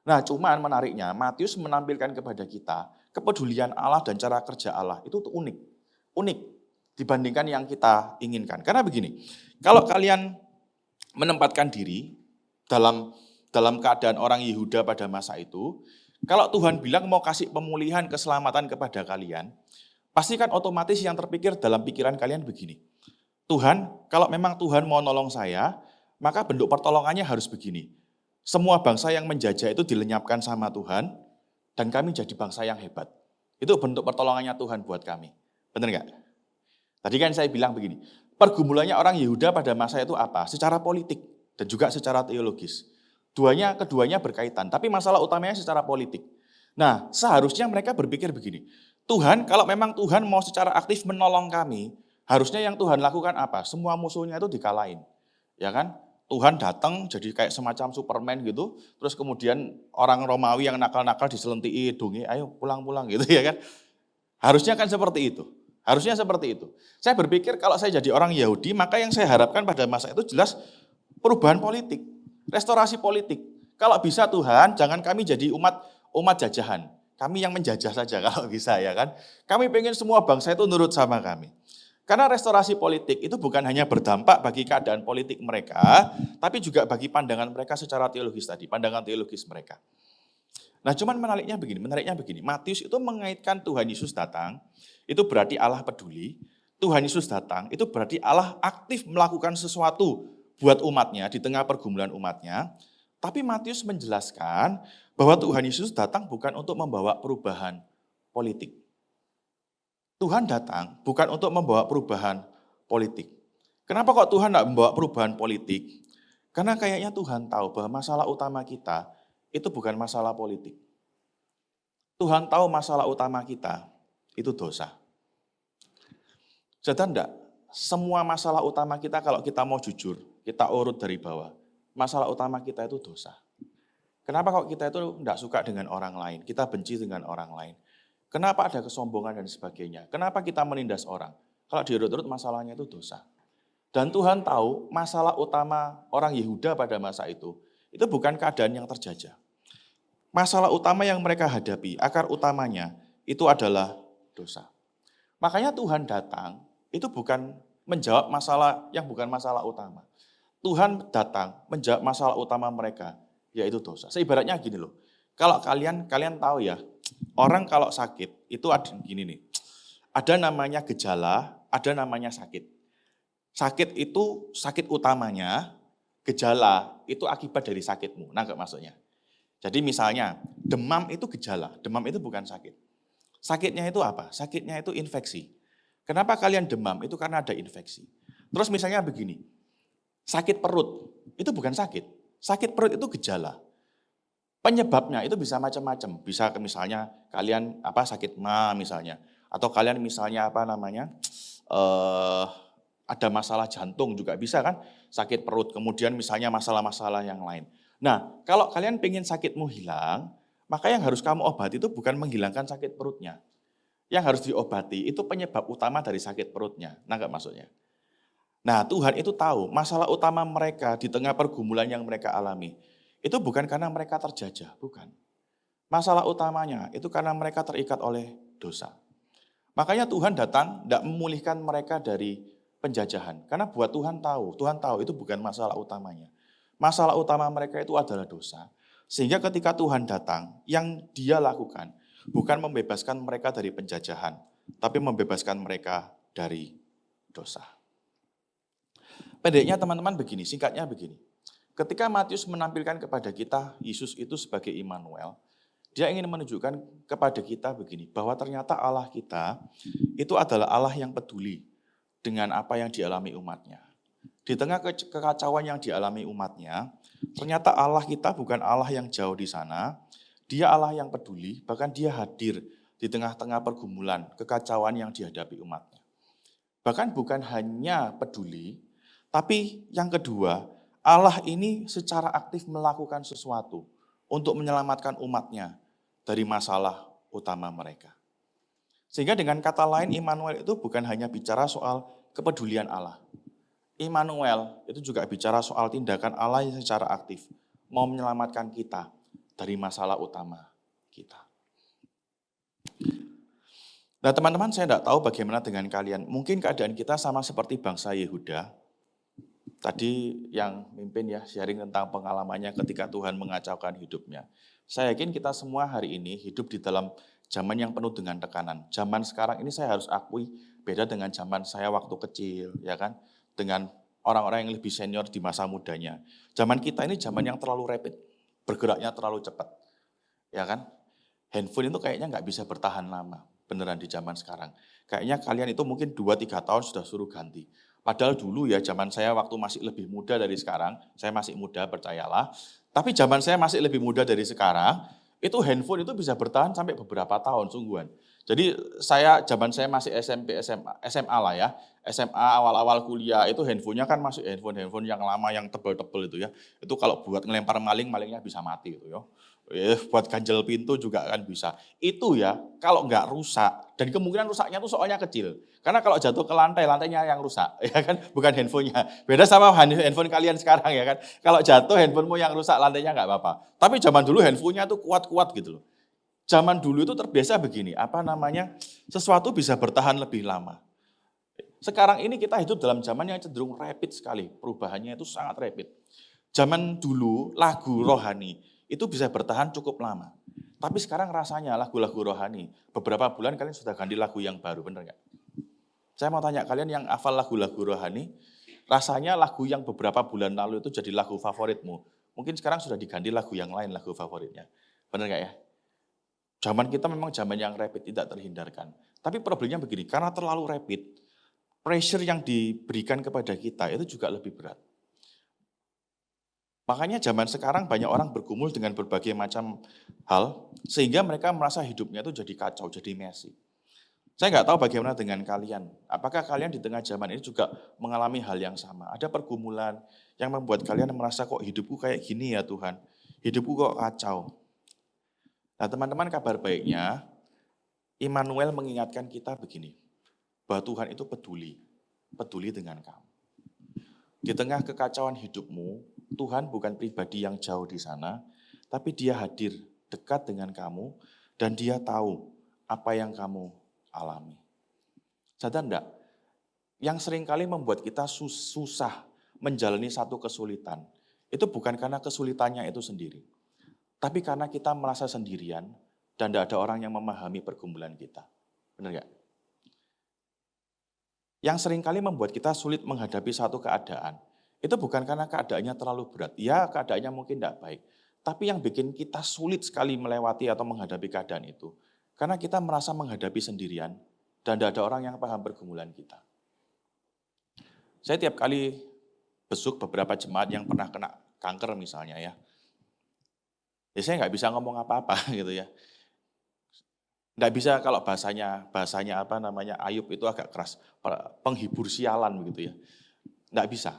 Nah, cuman menariknya Matius menampilkan kepada kita kepedulian Allah dan cara kerja Allah itu unik. Unik dibandingkan yang kita inginkan. Karena begini, kalau kalian menempatkan diri dalam keadaan orang Yehuda pada masa itu, kalau Tuhan bilang mau kasih pemulihan keselamatan kepada kalian, pasti kan otomatis yang terpikir dalam pikiran kalian begini. Tuhan, kalau memang Tuhan mau nolong saya, maka bentuk pertolongannya harus begini. Semua bangsa yang menjajah itu dilenyapkan sama Tuhan, dan kami jadi bangsa yang hebat. Itu bentuk pertolongannya Tuhan buat kami. Benar nggak? Tadi kan saya bilang begini, pergumulannya orang Yehuda pada masa itu apa? Secara politik dan juga secara teologis. Keduanya berkaitan, tapi masalah utamanya secara politik. Nah, seharusnya mereka berpikir begini, Tuhan, kalau memang Tuhan mau secara aktif menolong kami, harusnya yang Tuhan lakukan apa? Semua musuhnya itu dikalahin. Ya kan? Tuhan datang jadi kayak semacam Superman gitu, terus kemudian orang Romawi yang nakal-nakal diselentii hidungnya, ayo pulang-pulang gitu ya kan. Harusnya kan seperti itu. Harusnya seperti itu. Saya berpikir kalau saya jadi orang Yahudi, maka yang saya harapkan pada masa itu jelas perubahan politik, restorasi politik. Kalau bisa Tuhan, jangan kami jadi umat jajahan. Kami yang menjajah saja kalau bisa ya kan. Kami pengen semua bangsa itu nurut sama kami. Karena restorasi politik itu bukan hanya berdampak bagi keadaan politik mereka, tapi juga bagi pandangan mereka secara teologis tadi, pandangan teologis mereka. Nah cuman menariknya begini, Matius itu mengaitkan Tuhan Yesus datang, itu berarti Allah peduli, Tuhan Yesus datang, itu berarti Allah aktif melakukan sesuatu buat umatnya, di tengah pergumulan umatnya, tapi Matius menjelaskan bahwa Tuhan Yesus datang bukan untuk membawa perubahan politik. Tuhan datang bukan untuk membawa perubahan politik. Kenapa kok Tuhan tidak membawa perubahan politik? Karena kayaknya Tuhan tahu bahwa masalah utama kita itu bukan masalah politik. Tuhan tahu masalah utama kita itu dosa. Sadar enggak? Semua masalah utama kita kalau kita mau jujur, kita urut dari bawah. Masalah utama kita itu dosa. Kenapa kok kita itu enggak suka dengan orang lain? Kita benci dengan orang lain. Kenapa ada kesombongan dan sebagainya? Kenapa kita menindas orang? Kalau diurut-urut masalahnya itu dosa. Dan Tuhan tahu masalah utama orang Yehuda pada masa itu bukan keadaan yang terjajah. Masalah utama yang mereka hadapi, akar utamanya itu adalah dosa. Makanya Tuhan datang itu bukan menjawab masalah yang bukan masalah utama. Tuhan datang menjawab masalah utama mereka, yaitu dosa. Seibaratnya gini loh, kalau kalian tahu ya, orang kalau sakit itu ada gini nih, ada namanya gejala, ada namanya sakit. Sakit itu sakit utamanya, gejala itu akibat dari sakitmu. Nangkep maksudnya? Jadi misalnya demam itu gejala, demam itu bukan sakit. Sakitnya itu apa? Sakitnya itu infeksi. Kenapa kalian demam? Itu karena ada infeksi. Terus misalnya begini, sakit perut itu bukan sakit. Sakit perut itu gejala. Penyebabnya itu bisa macam-macam. Bisa misalnya kalian sakit ma misalnya, atau kalian misalnya ada masalah jantung juga bisa kan, sakit perut. Kemudian misalnya masalah-masalah yang lain. Nah, kalau kalian pengen sakitmu hilang, maka yang harus kamu obati itu bukan menghilangkan sakit perutnya. Yang harus diobati itu penyebab utama dari sakit perutnya. Nah, enggak maksudnya. Nah, Tuhan itu tahu masalah utama mereka di tengah pergumulan yang mereka alami. Itu bukan karena mereka terjajah, bukan. Masalah utamanya itu karena mereka terikat oleh dosa. Makanya Tuhan datang tidak memulihkan mereka dari penjajahan. Karena buat Tuhan tahu itu bukan masalah utamanya. Masalah utama mereka itu adalah dosa. Sehingga ketika Tuhan datang, yang dia lakukan bukan membebaskan mereka dari penjajahan, tapi membebaskan mereka dari dosa. Pendeknya teman-teman begini, singkatnya begini. Ketika Matius menampilkan kepada kita Yesus itu sebagai Immanuel, dia ingin menunjukkan kepada kita begini, bahwa ternyata Allah kita itu adalah Allah yang peduli dengan apa yang dialami umatnya. Di tengah kekacauan yang dialami umatnya, ternyata Allah kita bukan Allah yang jauh di sana, Dia Allah yang peduli, bahkan Dia hadir di tengah-tengah pergumulan, kekacauan yang dihadapi umatnya. Bahkan bukan hanya peduli, tapi yang kedua, Allah ini secara aktif melakukan sesuatu untuk menyelamatkan umatnya dari masalah utama mereka. Sehingga dengan kata lain, Immanuel itu bukan hanya bicara soal kepedulian Allah. Immanuel itu juga bicara soal tindakan Allah yang secara aktif mau menyelamatkan kita dari masalah utama kita. Nah teman-teman, saya tidak tahu bagaimana dengan kalian. Mungkin keadaan kita sama seperti bangsa Yehuda. Tadi yang mimpin ya sharing tentang pengalamannya ketika Tuhan mengacaukan hidupnya. Saya yakin kita semua hari ini hidup di dalam zaman yang penuh dengan tekanan. Zaman sekarang ini saya harus akui beda dengan zaman saya waktu kecil, ya kan? Dengan orang-orang yang lebih senior di masa mudanya. Zaman kita ini zaman yang terlalu rapid, bergeraknya terlalu cepat, ya kan? Handphone itu kayaknya nggak bisa bertahan lama, beneran di zaman sekarang. Kayaknya kalian itu mungkin 2-3 tahun sudah suruh ganti. Padahal dulu ya zaman saya waktu masih lebih muda dari sekarang, saya masih muda percayalah, tapi zaman saya masih lebih muda dari sekarang, itu handphone itu bisa bertahan sampai beberapa tahun sungguhan. Jadi zaman saya masih SMP, SMA lah ya, SMA awal-awal kuliah itu handphonenya kan masih handphone yang lama yang tebel-tebel itu ya. Itu kalau buat ngelempar maling, malingnya bisa mati itu ya. Buat ganjel pintu juga kan bisa. Itu ya kalau nggak rusak, dan kemungkinan rusaknya itu soalnya kecil. Karena kalau jatuh ke lantai, lantainya yang rusak, ya kan, bukan handphonenya. Beda sama handphone kalian sekarang ya kan. Kalau jatuh handphonemu yang rusak, lantainya nggak apa-apa. Tapi zaman dulu handphonenya tuh kuat-kuat gitu loh. Zaman dulu itu terbiasa begini, sesuatu bisa bertahan lebih lama. Sekarang ini kita hidup dalam zaman yang cenderung rapid sekali, perubahannya itu sangat rapid. Zaman dulu lagu rohani itu bisa bertahan cukup lama. Tapi sekarang rasanya lagu-lagu rohani, beberapa bulan kalian sudah ganti lagu yang baru, benar nggak? Saya mau tanya kalian yang hafal lagu-lagu rohani, rasanya lagu yang beberapa bulan lalu itu jadi lagu favoritmu. Mungkin sekarang sudah diganti lagu yang lain, lagu favoritnya. Benar nggak ya? Zaman kita memang zaman yang rapid, tidak terhindarkan. Tapi problemnya begini, karena terlalu rapid, pressure yang diberikan kepada kita itu juga lebih berat. Makanya zaman sekarang banyak orang bergumul dengan berbagai macam hal, sehingga mereka merasa hidupnya itu jadi kacau, jadi messy. Saya nggak tahu bagaimana dengan kalian. Apakah kalian di tengah zaman ini juga mengalami hal yang sama? Ada pergumulan yang membuat kalian merasa kok hidupku kayak gini ya Tuhan. Hidupku kok kacau. Nah teman-teman, kabar baiknya, Immanuel mengingatkan kita begini, bahwa Tuhan itu peduli dengan kamu. Di tengah kekacauan hidupmu, Tuhan bukan pribadi yang jauh di sana, tapi Dia hadir dekat dengan kamu, dan Dia tahu apa yang kamu alami. Sadar enggak? Yang seringkali membuat kita susah menjalani satu kesulitan, itu bukan karena kesulitannya itu sendiri, tapi karena kita merasa sendirian dan tidak ada orang yang memahami pergumulan kita. Benar nggak? Yang seringkali membuat kita sulit menghadapi satu keadaan, itu bukan karena keadaannya terlalu berat. Ya, keadaannya mungkin tidak baik. Tapi yang bikin kita sulit sekali melewati atau menghadapi keadaan itu, karena kita merasa menghadapi sendirian dan tidak ada orang yang paham pergumulan kita. Saya tiap kali besuk beberapa jemaat yang pernah kena kanker misalnya ya, saya nggak bisa ngomong apa-apa gitu ya. Nggak bisa kalau bahasanya Ayub itu agak keras, penghibur sialan begitu ya. Nggak bisa.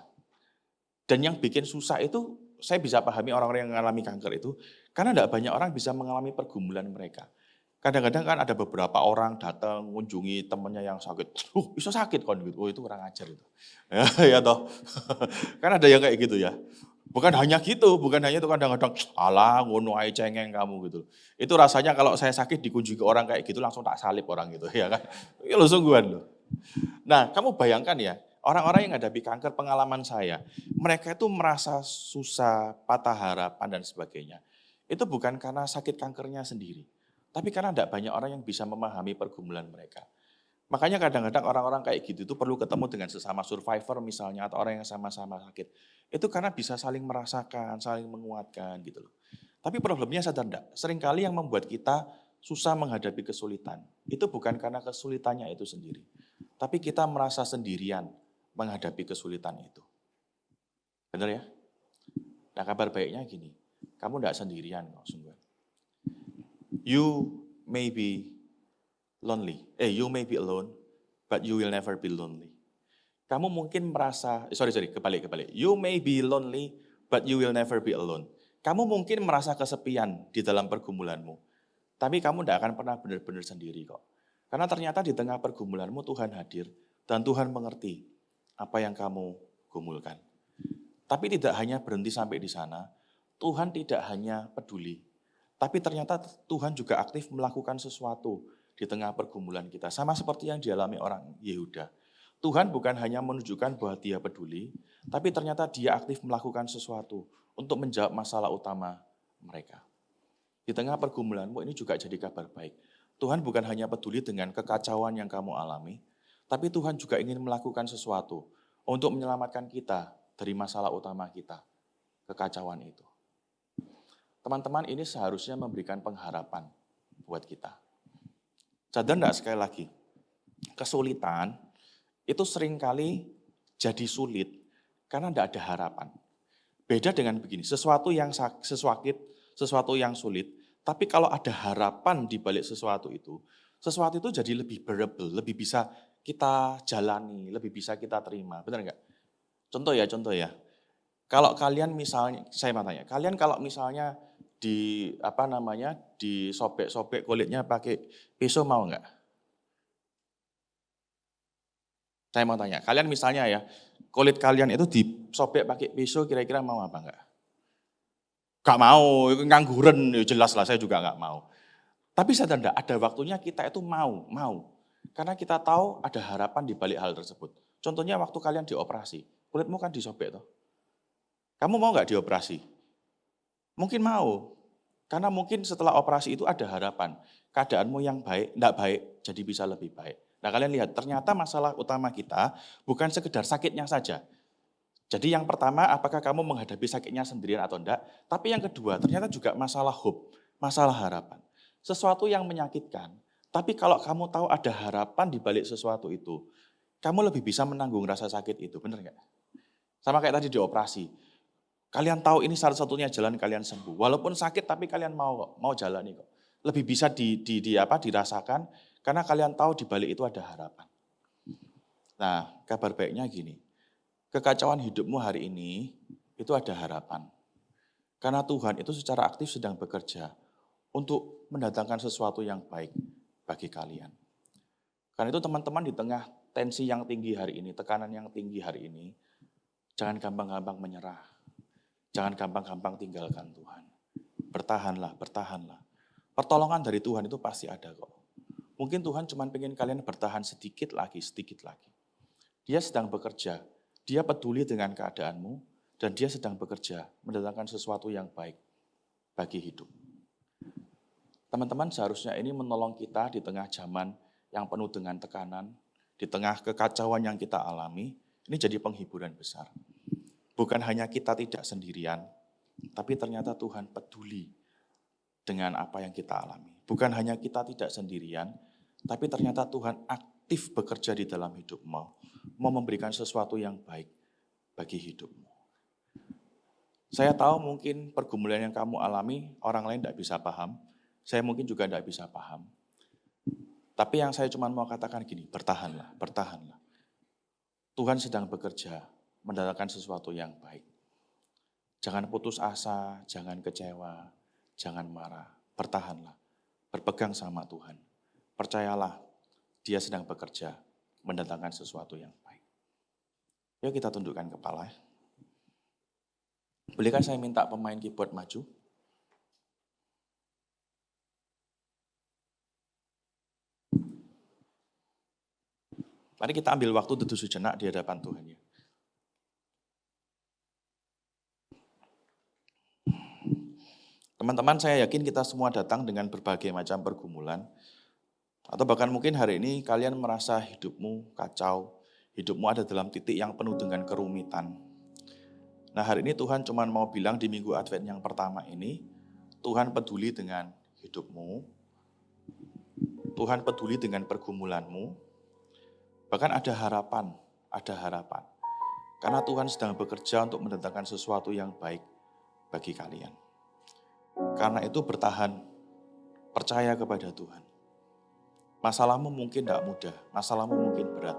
Dan yang bikin susah itu, saya bisa pahami orang-orang yang mengalami kanker itu, karena nggak banyak orang bisa mengalami pergumulan mereka. Kadang-kadang kan ada beberapa orang datang mengunjungi temannya yang sakit. Bisa sakit kan gitu. Itu kurang ajar itu. Ya toh. Kan ada yang kayak gitu ya. Bukan hanya itu kadang-kadang alah ngono ae cengeng kamu gitu. Itu rasanya kalau saya sakit dikunjungi ke orang kayak gitu langsung tak salib orang gitu ya kan. Itu lo sungguhan loh. Nah, kamu bayangkan ya, orang-orang yang menghadapi kanker pengalaman saya, mereka itu merasa susah, patah harapan dan sebagainya. Itu bukan karena sakit kankernya sendiri, tapi karena tidak banyak orang yang bisa memahami pergumulan mereka. Makanya kadang-kadang orang-orang kayak gitu itu perlu ketemu dengan sesama survivor misalnya atau orang yang sama-sama sakit. Itu karena bisa saling merasakan, saling menguatkan gitu loh. Tapi problemnya sadar enggak? Seringkali yang membuat kita susah menghadapi kesulitan, itu bukan karena kesulitannya itu sendiri. tapi kita merasa sendirian menghadapi kesulitan itu. Benar ya? Nah, kabar baiknya gini, kamu tidak sendirian kok sungguh. You may be lonely. You may be alone, but you will never be lonely. Kamu mungkin merasa, kebalik. You may be lonely, but you will never be alone. Kamu mungkin merasa kesepian di dalam pergumulanmu, tapi kamu tidak akan pernah benar-benar sendiri kok. Karena ternyata di tengah pergumulanmu Tuhan hadir, dan Tuhan mengerti apa yang kamu gumulkan. Tapi tidak hanya berhenti sampai di sana, Tuhan tidak hanya peduli, tapi ternyata Tuhan juga aktif melakukan sesuatu di tengah pergumulan kita. Sama seperti yang dialami orang Yehuda. Tuhan bukan hanya menunjukkan bahwa dia peduli, tapi ternyata dia aktif melakukan sesuatu untuk menjawab masalah utama mereka. Di tengah pergumulanmu ini juga jadi kabar baik. Tuhan bukan hanya peduli dengan kekacauan yang kamu alami, tapi Tuhan juga ingin melakukan sesuatu untuk menyelamatkan kita dari masalah utama kita, kekacauan itu. Teman-teman, ini seharusnya memberikan pengharapan buat kita. Sadar enggak sekali lagi, kesulitan itu seringkali jadi sulit karena enggak ada harapan. Beda dengan begini, sesuatu yang sulit, tapi kalau ada harapan di balik sesuatu itu jadi lebih bearable, lebih bisa kita jalani, lebih bisa kita terima. Benar enggak? Contoh ya. Kalau kalian misalnya, saya mau tanya, kalian kalau misalnya disobek-sobek kulitnya pakai pisau mau enggak? Saya mau tanya, kalian misalnya ya, kulit kalian itu disobek pakai pisau kira-kira mau apa enggak? Enggak mau, ngangguran, jelas lah saya juga enggak mau. Tapi sadar enggak, ada waktunya kita itu mau. Karena kita tahu ada harapan di balik hal tersebut. Contohnya waktu kalian dioperasi, kulitmu kan disobek toh. Kamu mau enggak dioperasi? Mungkin mau, karena mungkin setelah operasi itu ada harapan. Keadaanmu yang baik, enggak baik, jadi bisa lebih baik. Nah kalian lihat, ternyata masalah utama kita bukan sekedar sakitnya saja. Jadi yang pertama, apakah kamu menghadapi sakitnya sendirian atau enggak? Tapi yang kedua, ternyata juga masalah hope, masalah harapan. Sesuatu yang menyakitkan, tapi kalau kamu tahu ada harapan di balik sesuatu itu, kamu lebih bisa menanggung rasa sakit itu, benar enggak? Sama kayak tadi di operasi. Kalian tahu ini satu-satunya jalan kalian sembuh. Walaupun sakit tapi kalian mau jalani kok. Lebih bisa dirasakan karena kalian tahu di balik itu ada harapan. Nah, kabar baiknya gini. Kekacauan hidupmu hari ini itu ada harapan. Karena Tuhan itu secara aktif sedang bekerja untuk mendatangkan sesuatu yang baik bagi kalian. Karena itu teman-teman di tengah tensi yang tinggi hari ini, tekanan yang tinggi hari ini, jangan gampang-gampang menyerah. Jangan gampang-gampang tinggalkan Tuhan. Bertahanlah. Pertolongan dari Tuhan itu pasti ada kok. Mungkin Tuhan cuma pengen kalian bertahan sedikit lagi. Dia sedang bekerja, dia peduli dengan keadaanmu, dan dia sedang bekerja mendatangkan sesuatu yang baik bagi hidup. Teman-teman seharusnya ini menolong kita di tengah zaman yang penuh dengan tekanan, di tengah kekacauan yang kita alami, ini jadi penghiburan besar. Bukan hanya kita tidak sendirian, tapi ternyata Tuhan peduli dengan apa yang kita alami. Bukan hanya kita tidak sendirian, tapi ternyata Tuhan aktif bekerja di dalam hidupmu, mau memberikan sesuatu yang baik bagi hidupmu. Saya tahu mungkin pergumulan yang kamu alami, orang lain tidak bisa paham, saya mungkin juga tidak bisa paham. Tapi yang saya cuma mau katakan gini, bertahanlah. Tuhan sedang bekerja, mendatangkan sesuatu yang baik. Jangan putus asa, jangan kecewa, jangan marah. Bertahanlah, berpegang sama Tuhan. Percayalah, dia sedang bekerja, mendatangkan sesuatu yang baik. Yuk kita tundukkan kepala. Bolehkah saya minta pemain keyboard maju? Mari kita ambil waktu duduk sejenak di hadapan Tuhan ya. Teman-teman, saya yakin kita semua datang dengan berbagai macam pergumulan. Atau bahkan mungkin hari ini kalian merasa hidupmu kacau, hidupmu ada dalam titik yang penuh dengan kerumitan. Nah hari ini Tuhan cuma mau bilang di minggu Advent yang pertama ini, Tuhan peduli dengan hidupmu, Tuhan peduli dengan pergumulanmu, Bahkan ada harapan, ada harapan. Karena Tuhan sedang bekerja untuk mendatangkan sesuatu yang baik bagi kalian. Karena itu bertahan, percaya kepada Tuhan. Masalahmu mungkin tidak mudah, masalahmu mungkin berat.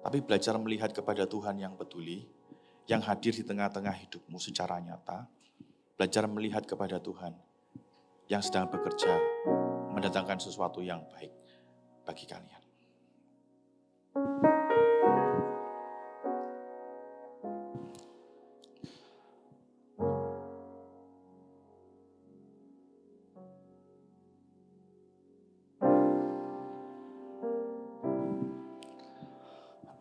Tapi belajar melihat kepada Tuhan yang peduli, yang hadir di tengah-tengah hidupmu secara nyata. Belajar melihat kepada Tuhan yang sedang bekerja, mendatangkan sesuatu yang baik bagi kalian.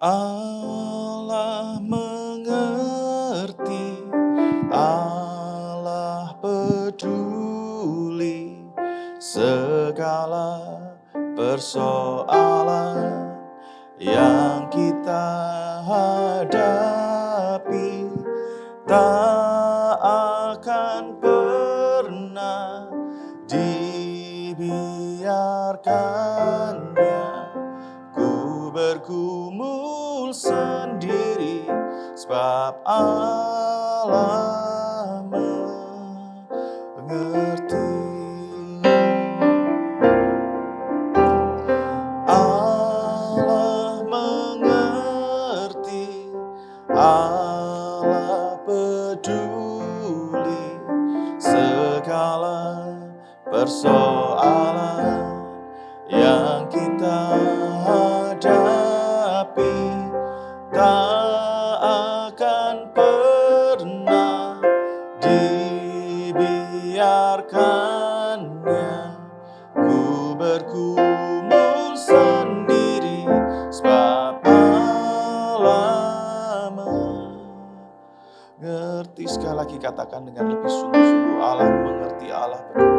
Allah mengerti, Allah peduli segala persoalan yang kita hadapi, tak akan pernah dibiarkannya ku bergumul sendiri, sebab Allah mengerti. Allah mengerti, Allah peduli segala persoalan yang kita hadapi, tak akan pernah dibiarkannya ku bergumul sendiri, sebab Allah mengerti. Sekali lagi katakan dengan lebih sungguh-sungguh, Allah mengerti, Allah peduli.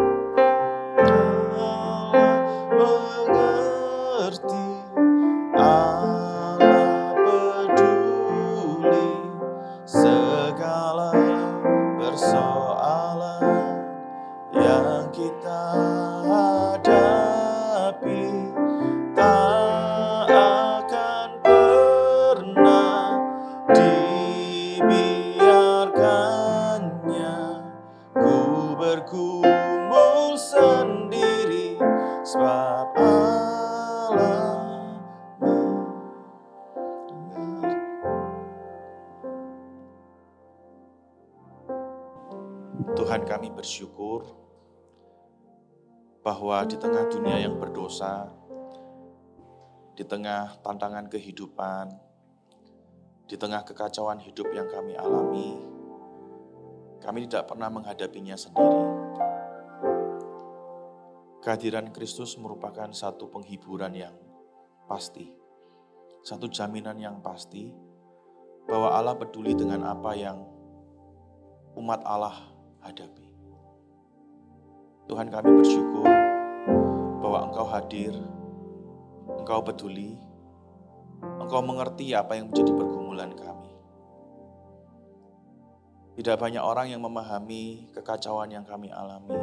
Mengerti, Allah peduli segala persoalan yang kita hadapi, tak akan pernah dibiarkannya ku bergumul sendiri, sebab Allah mengerti. Tuhan, kami bersyukur bahwa di tengah dunia yang berdosa, di tengah tantangan kehidupan, di tengah kekacauan hidup yang kami alami, kami tidak pernah menghadapinya sendiri. Kehadiran Kristus merupakan satu penghiburan yang pasti, satu jaminan yang pasti bahwa Allah peduli dengan apa yang umat Allah hadapi. Tuhan, kami bersyukur bahwa Engkau hadir, Engkau peduli, Engkau mengerti apa yang menjadi pergumulan kami. Tidak banyak orang yang memahami kekacauan yang kami alami,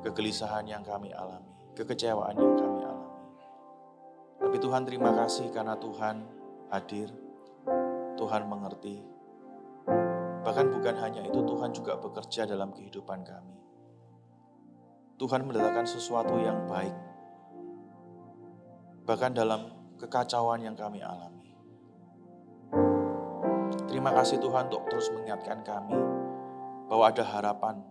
kegelisahan yang kami alami, kekecewaan yang kami alami. Tapi Tuhan, terima kasih karena Tuhan hadir, Tuhan mengerti. Bahkan bukan hanya itu, Tuhan juga bekerja dalam kehidupan kami. Tuhan mendatangkan sesuatu yang baik, bahkan dalam kekacauan yang kami alami. Terima kasih Tuhan untuk terus mengingatkan kami bahwa ada harapan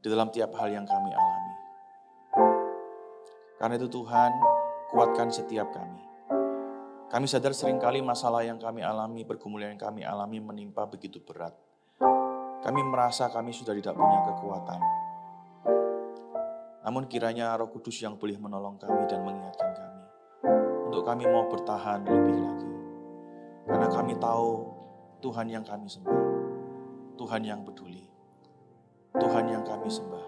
di dalam tiap hal yang kami alami. Karena itu Tuhan, kuatkan setiap kami. Kami sadar seringkali masalah yang kami alami, pergumulan yang kami alami menimpa begitu berat. Kami merasa kami sudah tidak punya kekuatan. Namun kiranya Roh Kudus yang boleh menolong kami dan mengingatkan kami, untuk kami mau bertahan lebih lagi. Karena kami tahu Tuhan yang kami sembah, Tuhan yang peduli, Tuhan yang kami sembah,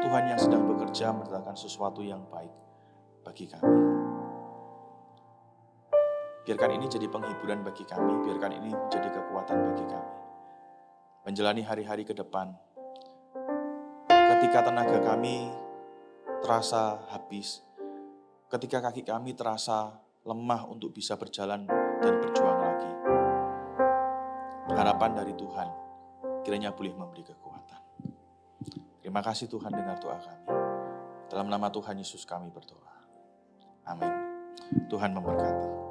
Tuhan yang sedang bekerja mendatangkan sesuatu yang baik bagi kami. Biarkan ini jadi penghiburan bagi kami, biarkan ini menjadi kekuatan bagi kami. Menjalani hari-hari ke depan, ketika tenaga kami terasa habis, ketika kaki kami terasa lemah untuk bisa berjalan dan berjuang lagi. Harapan dari Tuhan kiranya boleh memberi kekuatan. Terima kasih Tuhan, dengar doa kami. Dalam nama Tuhan Yesus kami berdoa. Amin. Tuhan memberkati.